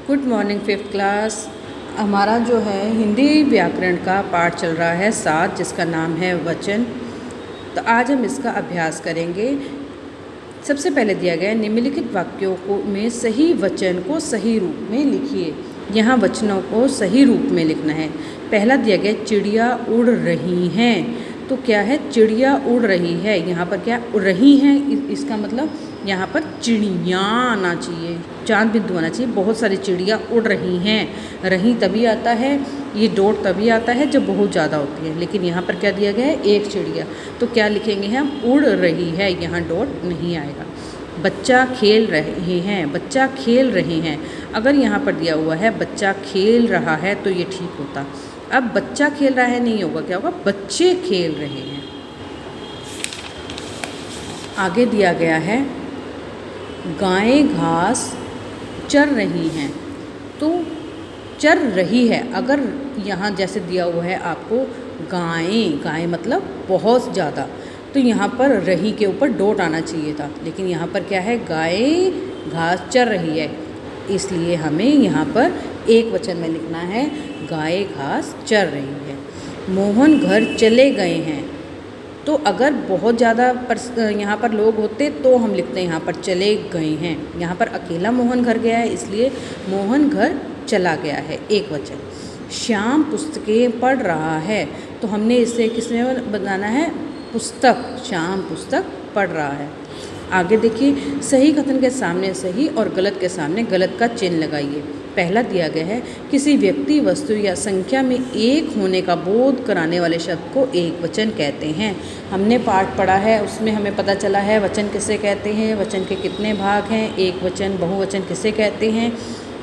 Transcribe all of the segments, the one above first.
Good morning fifth class. हमारा जो है हिंदी व्याकरण का पाठ चल रहा है 7, जिसका नाम है वचन। तो आज हम इसका अभ्यास करेंगे। सबसे पहले दिया गया है निम्नलिखित वाक्यों को में सही वचन को सही रूप में लिखिए। यहाँ वचनों को सही रूप में लिखना है। पहला दिया गया चिड़िया उड़ रही हैं। तो क्या है, चिड़िया उड़ रही है। यहाँ पर क्या उड़ रही हैं, इसका मतलब यहाँ पर चिड़ियाँ आना चाहिए, चांद बिंदु आना चाहिए। बहुत सारी चिड़िया उड़ रही हैं। रही तभी आता है, ये डॉट तभी आता है जब बहुत ज़्यादा होती है। लेकिन यहाँ पर क्या दिया गया है, एक चिड़िया। तो क्या लिखेंगे हम, उड़ रही है, यहाँ डॉट नहीं आएगा। बच्चा खेल रहे हैं, बच्चा खेल रहे हैं। अगर यहाँ पर दिया हुआ है बच्चा खेल रहा है तो ये ठीक होता। अब बच्चा खेल रहा है नहीं होगा, क्या होगा, बच्चे खेल रहे हैं। आगे दिया गया है गायें घास चर रही हैं। तो चर रही है, अगर यहाँ जैसे दिया हुआ है आपको गायें, गायें मतलब बहुत ज़्यादा, तो यहाँ पर रही के ऊपर डॉट आना चाहिए था। लेकिन यहाँ पर क्या है, गायें घास चर रही है, इसलिए हमें यहाँ पर एक वचन में लिखना है गायें घास चर रही है। मोहन घर चले गए हैं। तो अगर बहुत ज़्यादा यहाँ पर लोग होते तो हम लिखते हैं यहाँ पर चले गए हैं। यहाँ पर अकेला मोहन घर गया है, इसलिए मोहन घर चला गया है, एक वचन। श्याम पुस्तकें पढ़ रहा है। तो हमने इसे किसमें बनाना है, पुस्तक। श्याम पुस्तक पढ़ रहा है। आगे देखिए, सही कथन के सामने सही और गलत के सामने गलत का चिन्ह लगाइए। पहला दिया गया है किसी व्यक्ति, वस्तु या संख्या में एक होने का बोध कराने वाले शब्द को एक वचन कहते हैं। हमने पाठ पढ़ा है, उसमें हमें पता चला है वचन किसे कहते हैं, वचन के कितने भाग हैं, एक वचन बहुवचन किसे कहते हैं।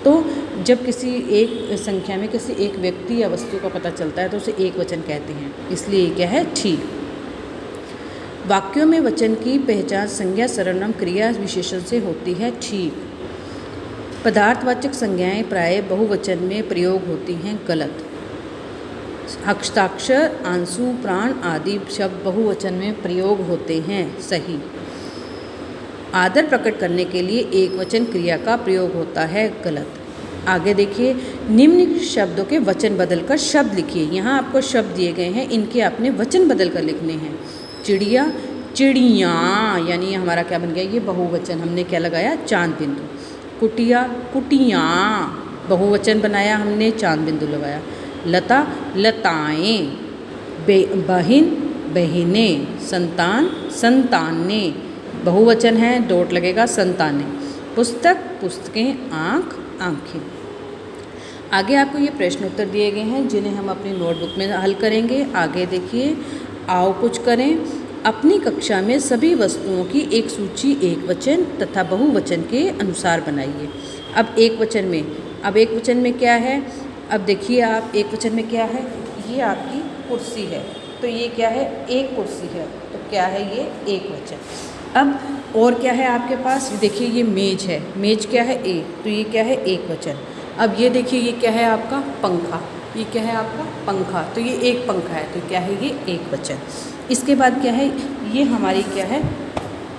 तो जब किसी एक संख्या में किसी एक व्यक्ति या वस्तु का पता चलता है तो उसे एक वचन कहते हैं, इसलिए क्या है, ठीक। वाक्यों में वचन की पहचान संज्ञा, सर्वनाम, क्रिया, विशेषण से होती है, ठीक। पदार्थवाचक संज्ञाएं प्राय बहुवचन में प्रयोग होती हैं, गलत। हस्ताक्षर, आंसू, प्राण आदि शब्द बहुवचन में प्रयोग होते हैं, सही। आदर प्रकट करने के लिए एक वचन क्रिया का प्रयोग होता है, गलत। आगे देखिए, निम्न शब्दों के वचन बदलकर शब्द लिखिए। यहाँ आपको शब्द दिए गए हैं, इनके आपने वचन बदल कर लिखने हैं। चिड़िया चिड़ियाँ, यानी हमारा क्या बन गया, ये बहुवचन। हमने क्या लगाया, चांद बिंदु। कुटिया कुटियाँ, बहुवचन बनाया हमने, चांद बिंदु लगाया। लता लताएँ, बहिन बहिनें, संतान संतानें, बहुवचन है, डॉट लगेगा, संतानें। पुस्तक पुस्तकें, आँख आँखें। आगे आपको ये प्रश्न उत्तर दिए गए हैं जिन्हें हम अपनी नोटबुक में हल करेंगे। आगे देखिए, आओ कुछ करें। अपनी कक्षा में सभी वस्तुओं की एक सूची एक वचन तथा बहुवचन के अनुसार बनाइए। अब एक वचन में क्या है, अब देखिए आप, एक वचन में क्या है, ये आपकी कुर्सी है, तो ये क्या है, एक कुर्सी है, तो क्या है, ये एक वचन। अब और क्या है आपके पास, देखिए ये मेज है, मेज क्या है, एक, तो ये क्या है, एक वचन। अब ये देखिए, ये क्या है आपका पंखा, ये क्या है आपका पंखा, तो ये एक पंखा है, तो क्या है, ये एक वचन। इसके बाद क्या है, ये हमारी क्या है,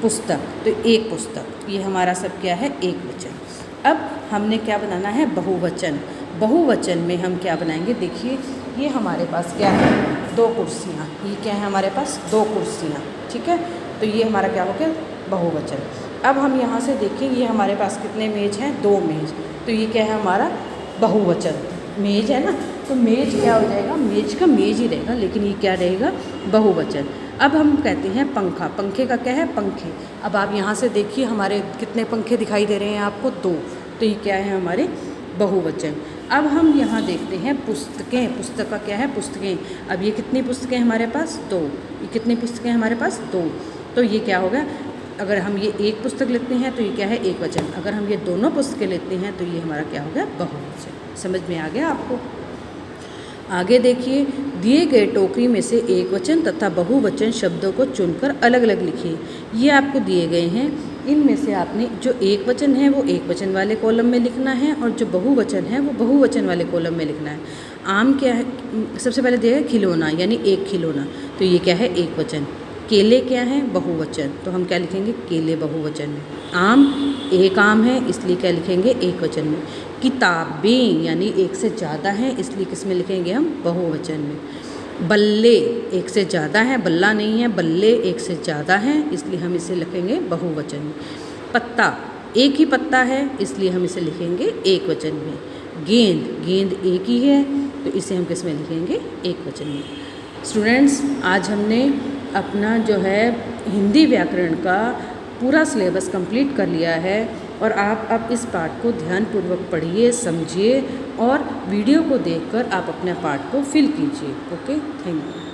पुस्तक, तो एक पुस्तक, ये हमारा सब क्या है, एक वचन। अब हमने क्या बनाना है, बहुवचन। बहुवचन में हम क्या बनाएंगे, देखिए ये हमारे पास क्या है, दो कुर्सियाँ, ये क्या है हमारे पास, दो कुर्सियाँ, ठीक है। तो ये हमारा क्या हो गया, बहुवचन। अब हम यहाँ से देखें, ये हमारे पास कितने मेज हैं, दो मेज, तो ये क्या है हमारा बहुवचन। मेज है ना, तो मेज क्या हो जाएगा, मेज का मेज ही रहेगा, लेकिन ये क्या रहेगा, बहुवचन। अब हम कहते हैं पंखा, पंखे का क्या है, पंखे। अब आप यहाँ से देखिए हमारे कितने पंखे दिखाई दे रहे हैं आपको, दो, तो ये क्या है हमारे बहुवचन। अब हम यहाँ देखते हैं पुस्तकें, पुस्तक का क्या है, पुस्तकें। अब ये कितनी पुस्तकें हमारे पास, दो, ये कितनी पुस्तकें हमारे पास, दो, तो ये क्या होगा, अगर हम ये एक पुस्तक लेते हैं तो ये क्या है, एक वचन। अगर हम ये दोनों पुस्तकें लेते हैं तो ये हमारा क्या हो गया, बहुवचन। समझ में आ गया आपको। आगे देखिए, दिए गए टोकरी में से एक वचन तथा बहुवचन शब्दों को चुनकर अलग अलग लिखिए। ये आपको दिए गए हैं, इनमें से आपने जो एक वचन है वो एक वचन वाले कॉलम में लिखना है और जो बहुवचन है वो बहुवचन वाले कॉलम में लिखना है। आम क्या है, सबसे पहले दिया है खिलौना, यानी एक खिलौना, तो ये क्या है, एक वचन। केले क्या हैं? बहुवचन, तो हम क्या लिखेंगे? केले बहुवचन में। आम, एक आम है इसलिए क्या लिखेंगे? एक वचन में। किताबें यानी एक से ज़्यादा हैं इसलिए किस में लिखेंगे हम? बहुवचन में। बल्ले एक से ज़्यादा हैं, बल्ला नहीं है, बल्ले एक से ज़्यादा हैं इसलिए हम इसे लिखेंगे बहुवचन में। पत्ता, एक ही पत्ता है इसलिए हम इसे लिखेंगे एक वचन में। गेंद, गेंद एक ही है तो इसे हम किस में लिखेंगे? एक वचन में। स्टूडेंट्स, आज हमने अपना जो है हिंदी व्याकरण का पूरा सिलेबस कंप्लीट कर लिया है और आप अब इस पाठ को ध्यानपूर्वक पढ़िए, समझिए और वीडियो को देखकर आप अपने पाठ को फिल कीजिए। Okay, thank you.